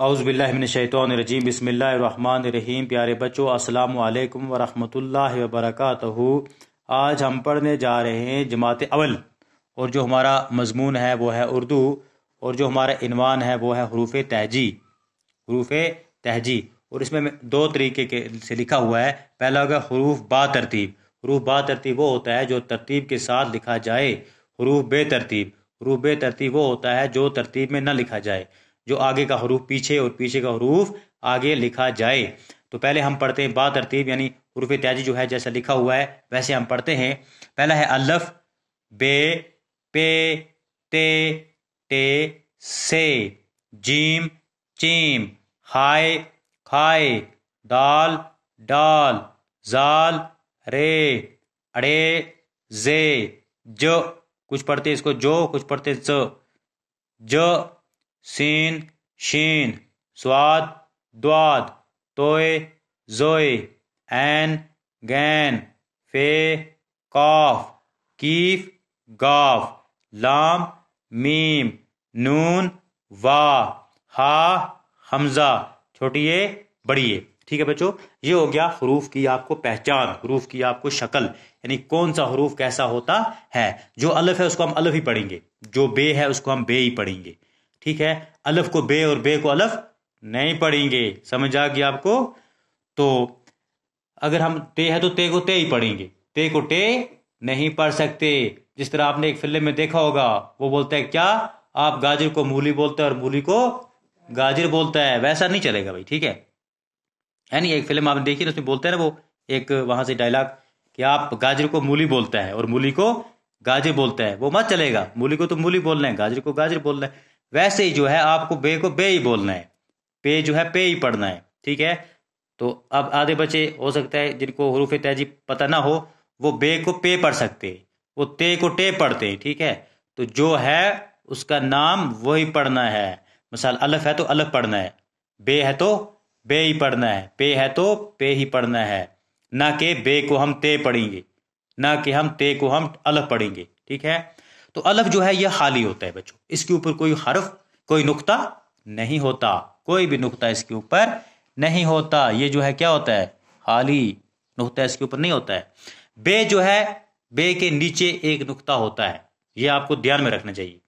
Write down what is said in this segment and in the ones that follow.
اعوذ باللہ من الشیطان الرجیم، بسم اللہ الرحمن الرحیم۔ پیارے بچوں، السلام علیکم ورحمۃ اللہ وبرکاتہ۔ آج ہم پڑھنے جا رہے ہیں جماعت اول، اور جو ہمارا مضمون ہے وہ ہے اردو، اور جو ہمارا عنوان ہے وہ ہے حروف تہجی۔ حروف تہجی، اور اس میں دو طریقے سے لکھا ہوا ہے۔ پہلا ہوگا حروف با ترتیب۔ حروف با ترتیب وہ ہوتا ہے جو ترتیب کے ساتھ لکھا جائے۔ حروف بے ترتیب، حروف بے ترتیب وہ ہوتا ہے جو ترتیب میں نہ لکھا جائے، جو آگے کا حروف پیچھے اور پیچھے کا حروف آگے لکھا جائے۔ تو پہلے ہم پڑھتے ہیں با ترتیب، یعنی حروف تہجی جو ہے جیسا لکھا ہوا ہے ویسے ہم پڑھتے ہیں۔ پہلا ہے الف، بے، پے، تے، ٹے، سے، جیم، چیم، ہائے، کھائے، دال، ڈال، زال، رے، اڑے، زے، جو، کچھ پڑھتے اس کو جو، کچھ پڑھتے ز، ج، سین، شین، سواد، دواد، توئے، زوئے، عین، گین، فے، قاف، کیف، گاف، لام، میم، نون، وا، ہا، حمزہ، چھوٹی اے، بڑی اے۔ ٹھیک ہے بچوں، یہ ہو گیا حروف کی آپ کو پہچان، حروف کی آپ کو شکل، یعنی کون سا حروف کیسا ہوتا ہے۔ جو الف ہے اس کو ہم الف ہی پڑھیں گے، جو بے ہے اس کو ہم بے ہی پڑھیں گے۔ ٹھیک ہے، الف کو بے اور بے کو الف نہیں پڑھیں گے، سمجھ آ گیا آپ کو؟ تو اگر ہم تے ہے تو تے کو تے ہی پڑھیں گے، تے کو ٹے نہیں پڑھ سکتے۔ جس طرح آپ نے ایک فلم میں دیکھا ہوگا، وہ بولتا ہے کیا، آپ گاجر کو مولی بولتے ہیں اور مولی کو گاجر بولتا ہے، ویسا نہیں چلے گا بھائی۔ ٹھیک ہے، یعنی ایک فلم آپ نے دیکھی، اس میں بولتے ہیں نا وہ ایک وہاں سے ڈائلاگ کہ آپ گاجر کو مولی بولتا ہے اور مولی کو گاجر بولتا ہے، وہ مت چلے گا۔ مولی کو تو مولی بولنا ہے، گاجر کو گاجر بولنا ہے۔ ویسے ہی جو ہے آپ کو بے ہی بولنا ہے، پے جو ہے پے ہی پڑھنا ہے۔ ٹھیک ہے، تو اب آدھے بچے ہو سکتا ہے جن کو حروف تہجی پتہ نہ ہو، وہ بے کو پے پڑھ سکتے، وہ تے کو ٹے پڑھتے ہیں۔ ٹھیک ہے، تو جو ہے اس کا نام وہی پڑھنا ہے۔ مثال الف ہے تو الف پڑھنا ہے، بے ہے تو بے ہی پڑھنا ہے، پے ہے تو پے ہی پڑھنا ہے، نہ کہ بے کو ہم تے پڑھیں گے، نہ کہ ہم تے کو ہم الف پڑھیں گے۔ ٹھیک ہے، تو الف جو ہے یہ خالی ہوتا ہے بچوں، اس کے اوپر کوئی حرف، کوئی نقطہ نہیں ہوتا، کوئی بھی نقطہ اس کے اوپر نہیں ہوتا۔ یہ جو ہے کیا ہوتا ہے، خالی، نقطہ اس کے اوپر نہیں ہوتا ہے۔ بے جو ہے، بے کے نیچے ایک نقطہ ہوتا ہے، یہ آپ کو دھیان میں رکھنا چاہیے،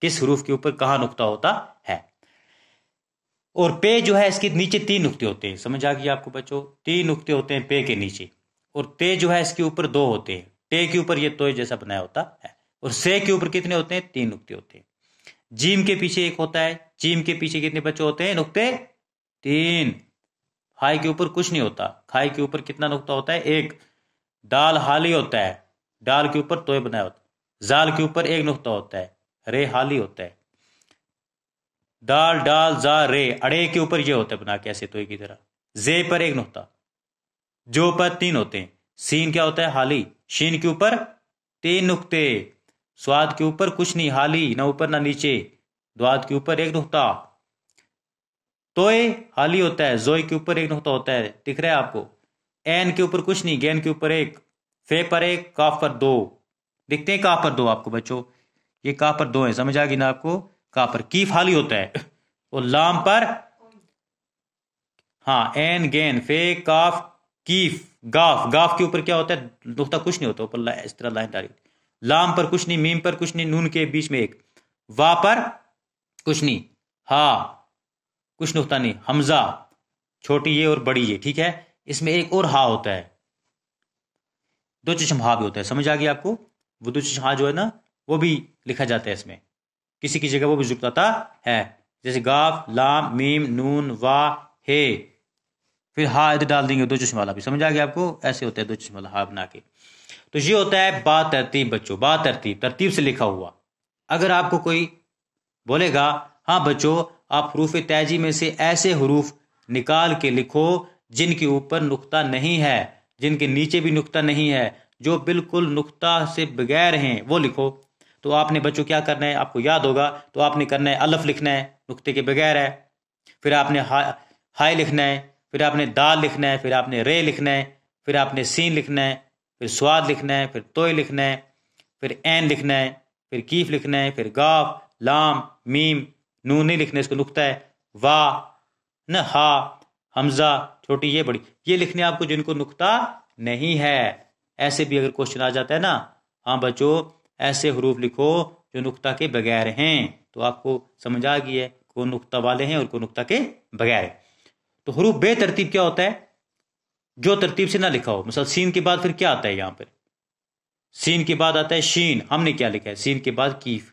کس حروف کے اوپر کہاں نقطہ ہوتا ہے۔ اور پے جو ہے اس کے نیچے تین نقطے ہوتے ہیں، سمجھ آ گیا آپ کو بچوں؟ تین نقطے ہوتے ہیں پے کے نیچے، اور تے جو ہے اس کے اوپر دو ہوتے ہیں، ٹے کے اوپر یہ توئے جیسا بنایا ہوتا ہے، اور سے کے اوپر کتنے ہوتے ہیں، تین نقطے ہوتے ہیں۔ جیم کے پیچھے ایک ہوتا ہے، جیم کے پیچھے کتنے بچے ہوتے ہیں، نقطے تین۔ ہائی کے اوپر کچھ نہیں ہوتا، کھائی کے اوپر کتنا نقطہ ہوتا ہے، ایک۔ دال حالی ہوتا ہے، ڈال کے اوپر توئے بنایا ہوتا ہے۔ زال کے اوپر ایک نقطہ ہوتا ہے، رے حالی ہوتا ہے۔ دال، ڈال، زا، رے، اڑے کے اوپر یہ ہوتا ہے بنا کے ایسے توئے کی طرح۔ زے پر ایک نقطہ، جو پر تین ہوتے ہیں۔ سین کیا ہوتا ہے، حالی۔ شین کے اوپر تین نقطے۔ سواد کے اوپر کچھ نہیں، حالی، نہ اوپر نہ نیچے۔ دواد کے اوپر ایک نقطہ۔ توئے حالی ہوتا ہے، زوئے کے اوپر ایک نقطہ ہوتا ہے، دکھ رہا ہے آپ کو۔ این کے اوپر کچھ نہیں، گین کے اوپر ایک، فے پر ایک، کاف پر دو۔ دکھتے ہیں کاف پر دو آپ کو بچوں، یہ کاف پر دو ہیں، سمجھ آ گئی نا آپ کو؟ کاف پر کیف حالی ہوتا ہے، اور لام پر، ہاں، این، گین، فے، کاف، کیف، گاف۔ گاف کے اوپر کیا ہوتا ہے، نقطہ کچھ نہیں ہوتا، اوپر اس طرح لائن ڈالی۔ لام پر کچھ نہیں، میم پر کچھ نہیں، نون کے بیچ میں ایک، وا پر کچھ نہیں، ہا کچھ نقطہ نہیں، حمزہ، چھوٹی یہ اور بڑی یہ۔ ٹھیک ہے، اس میں ایک اور ہا ہوتا ہے، دو چشم ہا بھی ہوتا ہے، سمجھ آ گیا آپ کو؟ وہ دو چشم ہا جو ہے نا، وہ بھی لکھا جاتا ہے اس میں، کسی کی جگہ وہ بھی ذکر آتا ہے، جیسے گاف، لام، میم، نون، وا، ہے، پھر ہا ادھر ڈال دیں گے دو چشم والا بھی، سمجھ آ گیا آپ کو؟ ایسے ہوتا ہے دو چشم والا ہا بنا کے۔ تو یہ ہوتا ہے با ترتیب بچوں، با ترتیب، ترتیب سے لکھا ہوا۔ اگر آپ کو کوئی بولے گا ہاں بچوں آپ حروف تہجی میں سے ایسے حروف نکال کے لکھو جن کے اوپر نقطہ نہیں ہے، جن کے نیچے بھی نقطہ نہیں ہے، جو بالکل نقطہ سے بغیر ہیں، وہ لکھو، تو آپ نے بچوں کیا کرنا ہے، آپ کو یاد ہوگا، تو آپ نے کرنا ہے الف لکھنا ہے، نقطے کے بغیر ہے، پھر آپ نے ہائے لکھنا ہے، پھر آپ نے دال لکھنا ہے، پھر آپ نے رے لکھنا ہے، پھر آپ نے سین لکھنا ہے، پھر سواد لکھنا ہے، پھر توئے لکھنا ہے، پھر این لکھنا ہے، پھر کیف لکھنا ہے، پھر گاف، لام، میم، نون نہیں لکھنا ہے، اس کو نقطہ ہے، وا نہ ہا حمزہ چھوٹی یہ بڑی یہ لکھنے آپ کو جن کو نقطہ نہیں ہے. ایسے بھی اگر کوشچن آ جاتا ہے نا ہاں بچوں ایسے حروف لکھو جو نقطہ کے بغیر ہیں تو آپ کو سمجھ آ گئی ہے کون نقطہ والے ہیں اور کون نقطہ کے بغیر ہے. تو حروف بے ترتیب کیا ہوتا ہے؟ جو ترتیب سے نہ لکھا ہو. مثلا سین کے بعد پھر کیا آتا ہے؟ یہاں پر سین کے بعد آتا ہے شین. ہم نے کیا لکھا ہے؟ سین کے بعد کیف.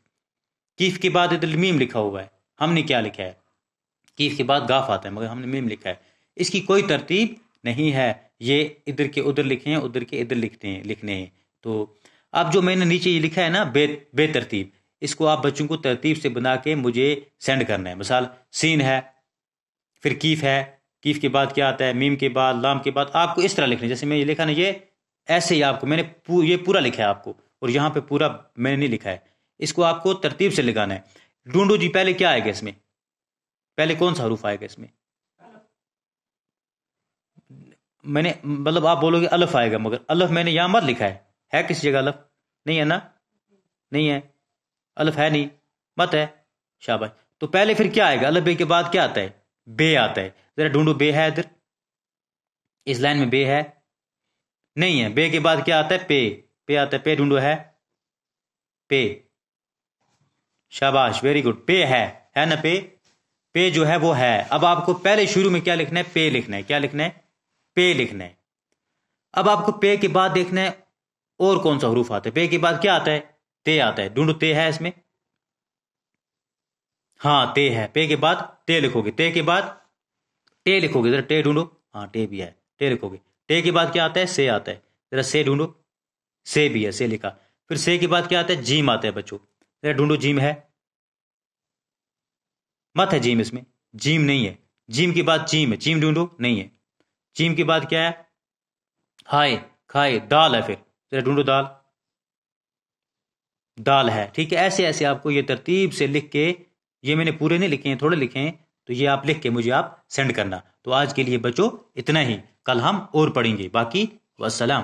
کیف کے بعد ادھر میم لکھا ہوا ہے. ہم نے کیا لکھا ہے؟ کیف کے بعد گاف آتا ہے مگر ہم نے میم لکھا ہے. اس کی کوئی ترتیب نہیں ہے. یہ ادھر کے ادھر لکھے ہیں ادھر کے ادھر لکھنے ہیں. تو اب جو میں نے نیچے یہ لکھا ہے نا بے ترتیب اس کو آپ بچوں کو ترتیب سے بنا کے مجھے سینڈ کرنا ہے. مثال سین ہے پھر کیف ہے کیف کے بعد کیا آتا ہے؟ میم کے بعد لام کے بعد. آپ کو اس طرح لکھنا ہے جیسے میں یہ لکھا نا یہ ایسے ہی آپ کو میں نے یہ پورا لکھا ہے آپ کو اور یہاں پہ پورا میں نے نہیں لکھا ہے. اس کو آپ کو ترتیب سے لگانا ہے. ڈھونڈو جی پہلے کیا آئے گا اس میں؟ پہلے کون سا حروف آئے گا اس میں؟ میں نے مطلب آپ بولو گے الف آئے گا مگر الف میں نے یہاں مت لکھا ہے کسی جگہ الف نہیں ہے نا نہیں ہے الف ہے نہیں مت ہے شاباش. تو پہلے پھر کیا آئے گا؟ الف بے کے بعد کیا آتا ہے؟ بے آتا ہے. ذرا ڈھونڈو بے ہے ادھر اس لائن میں بے ہے نہیں ہے. بے کے بعد کیا آتا ہے؟ پے آتا ہے. پے ڈھونڈو ہے پے شاباش ویری گڈ. پے ہے نا پے جو ہے وہ ہے. اب آپ کو پہلے شروع میں کیا لکھنا ہے؟ پے لکھنا ہے. کیا لکھنا ہے؟ پے لکھنا ہے. اب آپ کو پے کے بعد دیکھنا ہے اور کون سا حروف آتا ہے. پے کے بعد کیا آتا ہے؟ تے آتا ہے. ڈھونڈو تے ہے اس میں ہاں تے ہے. پے کے بعد تے لکھو گے. تے کے بعد ٹے لکھو گے. ذرا ٹے ڈھونڈو ہاں ٹے بھی ہے ٹے لکھو گے. ٹے کے بعد کیا آتا ہے؟ سے آتا ہے. ذرا سے ڈھونڈو سے بھی ہے سے لکھا. پھر سے کے بعد کیا آتا ہے؟ جیم آتا ہے بچوں. ذرا ڈھونڈو جیم ہے مت ہے جیم اس میں جیم نہیں ہے. جیم کے بعد چیم ہے. چیم ڈھونڈو نہیں ہے. چیم کے بعد کیا ہے؟ ہائے کھائے. دال ہے. پھر ذرا ڈھونڈو دال ہے. ٹھیک ہے ایسے آپ کو یہ ترتیب سے لکھ کے یہ میں نے پورے نہیں لکھے ہیں تھوڑے لکھے ہیں تو یہ آپ لکھ کے مجھے آپ سینڈ کرنا. تو آج کے لیے بچوں اتنا ہی. کل ہم اور پڑھیں گے باقی. والسلام.